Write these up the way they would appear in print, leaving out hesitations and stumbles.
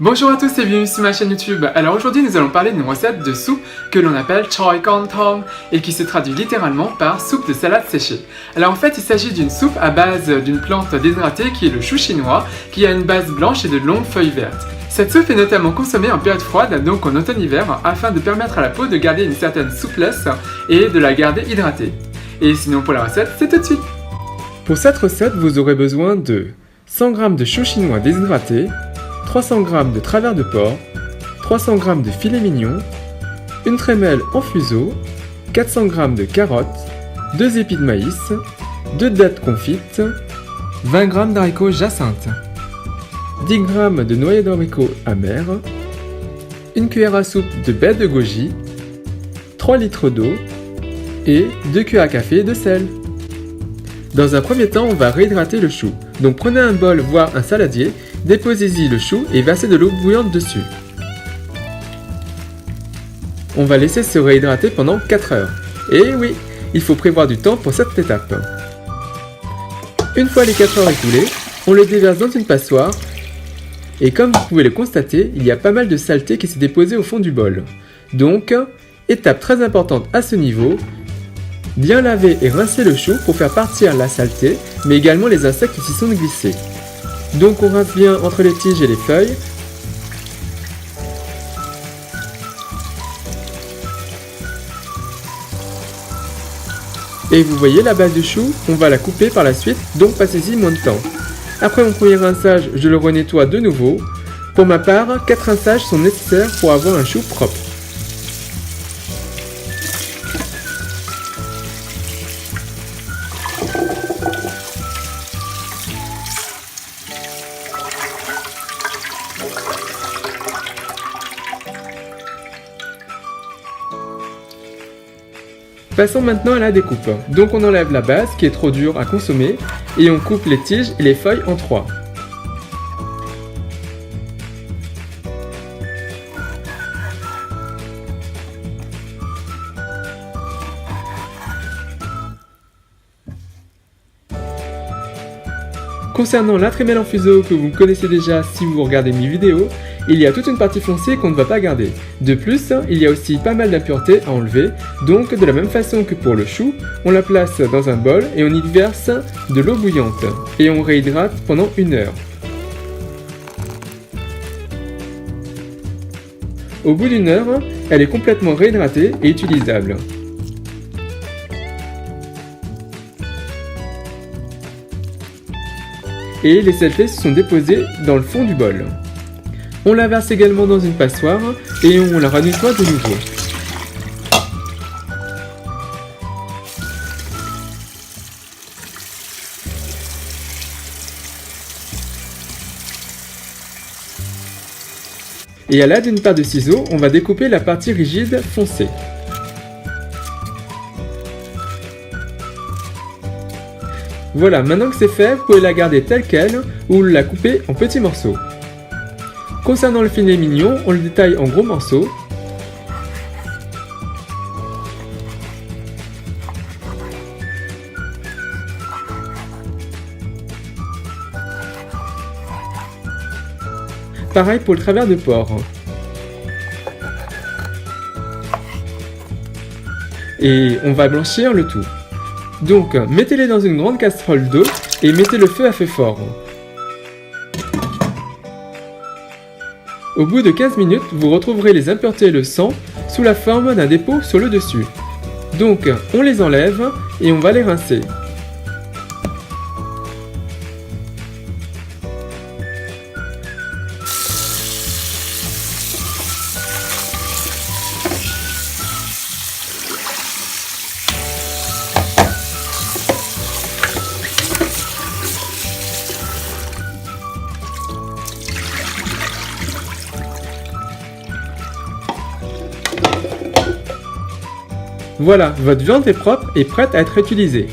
Bonjour à tous et bienvenue sur ma chaîne YouTube. Alors aujourd'hui nous allons parler d'une recette de soupe que l'on appelle choi kon tong et qui se traduit littéralement par soupe de salade séchée. Alors en fait il s'agit d'une soupe à base d'une plante déshydratée qui est le chou chinois qui a une base blanche et de longues feuilles vertes. Cette soupe est notamment consommée en période froide, donc en automne-hiver, afin de permettre à la peau de garder une certaine souplesse et de la garder hydratée. Et sinon pour la recette, c'est tout de suite. Pour cette recette, vous aurez besoin de 100 g de chou chinois déshydraté, 300 g de travers de porc, 300 g de filet mignon, une trémelle en fuseau, 400 g de carottes, 2 épis de maïs, 2 dattes confites, 20 g d'haricots jacinthe, 10 g de noyaux d'abricots amers, une cuillère à soupe de baies de goji, 3 litres d'eau et 2 cuillères à café de sel. Dans un premier temps, on va réhydrater le chou. Donc prenez un bol, voire un saladier, déposez-y le chou et versez de l'eau bouillante dessus. On va laisser se réhydrater pendant 4 heures. Et oui, il faut prévoir du temps pour cette étape. Une fois les 4 heures écoulées, on le déverse dans une passoire. Et comme vous pouvez le constater, il y a pas mal de saleté qui s'est déposée au fond du bol. Donc, étape très importante à ce niveau, bien laver et rincer le chou pour faire partir la saleté, mais également les insectes qui s'y sont glissés. Donc on rince bien entre les tiges et les feuilles. Et vous voyez la base du chou, on va la couper par la suite, donc passez-y moins de temps. Après mon premier rinçage, je le renettoie de nouveau. Pour ma part, 4 rinçages sont nécessaires pour avoir un chou propre. Passons maintenant à la découpe. Donc on enlève la base qui est trop dure à consommer et on coupe les tiges et les feuilles en 3. Concernant la trémelle en fuseau que vous connaissez déjà si vous regardez mes vidéos, il y a toute une partie foncée qu'on ne va pas garder. De plus, il y a aussi pas mal d'impuretés à enlever, donc de la même façon que pour le chou, on la place dans un bol et on y verse de l'eau bouillante et on réhydrate pendant 1 heure. Au bout d'1 heure, elle est complètement réhydratée et utilisable. Et les saletés se sont déposées dans le fond du bol. On la verse également dans une passoire et on la renettoie de nouveau. Et à l'aide d'une paire de ciseaux, on va découper la partie rigide foncée. Voilà, maintenant que c'est fait, vous pouvez la garder telle qu'elle ou la couper en petits morceaux. Concernant le filet mignon, on le détaille en gros morceaux. Pareil pour le travers de porc. Et on va blanchir le tout. Donc, mettez-les dans une grande casserole d'eau et mettez le feu à feu fort. Au bout de 15 minutes, vous retrouverez les impuretés et le sang sous la forme d'un dépôt sur le dessus. Donc, on les enlève et on va les rincer. Voilà, votre viande est propre et prête à être utilisée.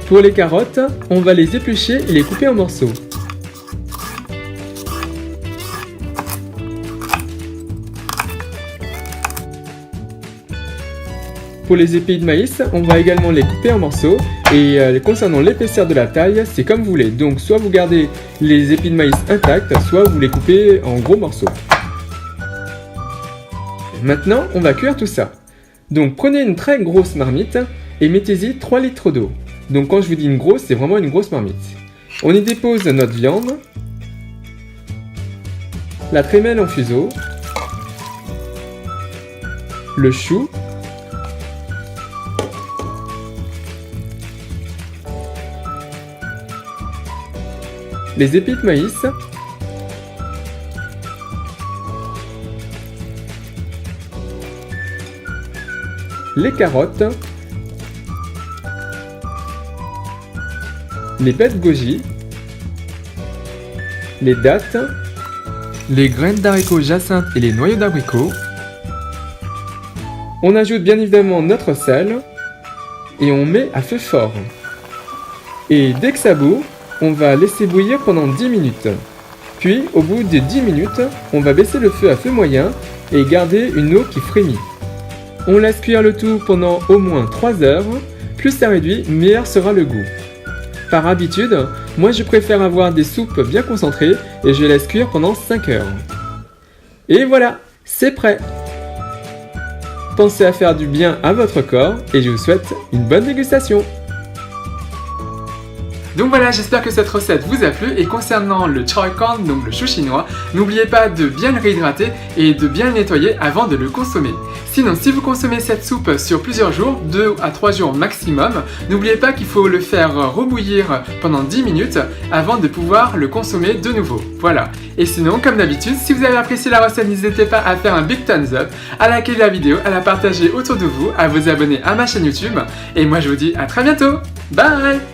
Pour les carottes, on va les éplucher et les couper en morceaux. pour les épis de maïs, on va également les couper en morceaux. Et concernant l'épaisseur de la taille, c'est comme vous voulez. Donc soit vous gardez les épis de maïs intacts, soit vous les coupez en gros morceaux. Maintenant, on va cuire tout ça. Donc prenez une très grosse marmite et mettez-y 3 litres d'eau. Donc quand je vous dis une grosse, c'est vraiment une grosse marmite. On y dépose notre viande, la trémelle en fuseau, le chou, les épis de maïs, les carottes, les baies de goji, les dattes, les graines d'haricots jacinthe et les noyaux d'abricot. On ajoute bien évidemment notre sel et on met à feu fort. Et dès que ça bout, on va laisser bouillir pendant 10 minutes. Puis, au bout de 10 minutes, on va baisser le feu à feu moyen et garder une eau qui frémit. On laisse cuire le tout pendant au moins 3 heures. Plus ça réduit, meilleur sera le goût. Par habitude, moi je préfère avoir des soupes bien concentrées et je laisse cuire pendant 5 heures. Et voilà, c'est prêt! Pensez à faire du bien à votre corps et je vous souhaite une bonne dégustation! Donc voilà, j'espère que cette recette vous a plu et concernant le choy corn, donc le chou chinois, n'oubliez pas de bien le réhydrater et de bien le nettoyer avant de le consommer. Sinon, si vous consommez cette soupe sur plusieurs jours, 2 à 3 jours maximum, n'oubliez pas qu'il faut le faire rebouillir pendant 10 minutes avant de pouvoir le consommer de nouveau. Voilà. Et sinon, comme d'habitude, si vous avez apprécié la recette, n'hésitez pas à faire un big thumbs up, à liker la vidéo, à la partager autour de vous, à vous abonner à ma chaîne YouTube. Et moi je vous dis à très bientôt. Bye!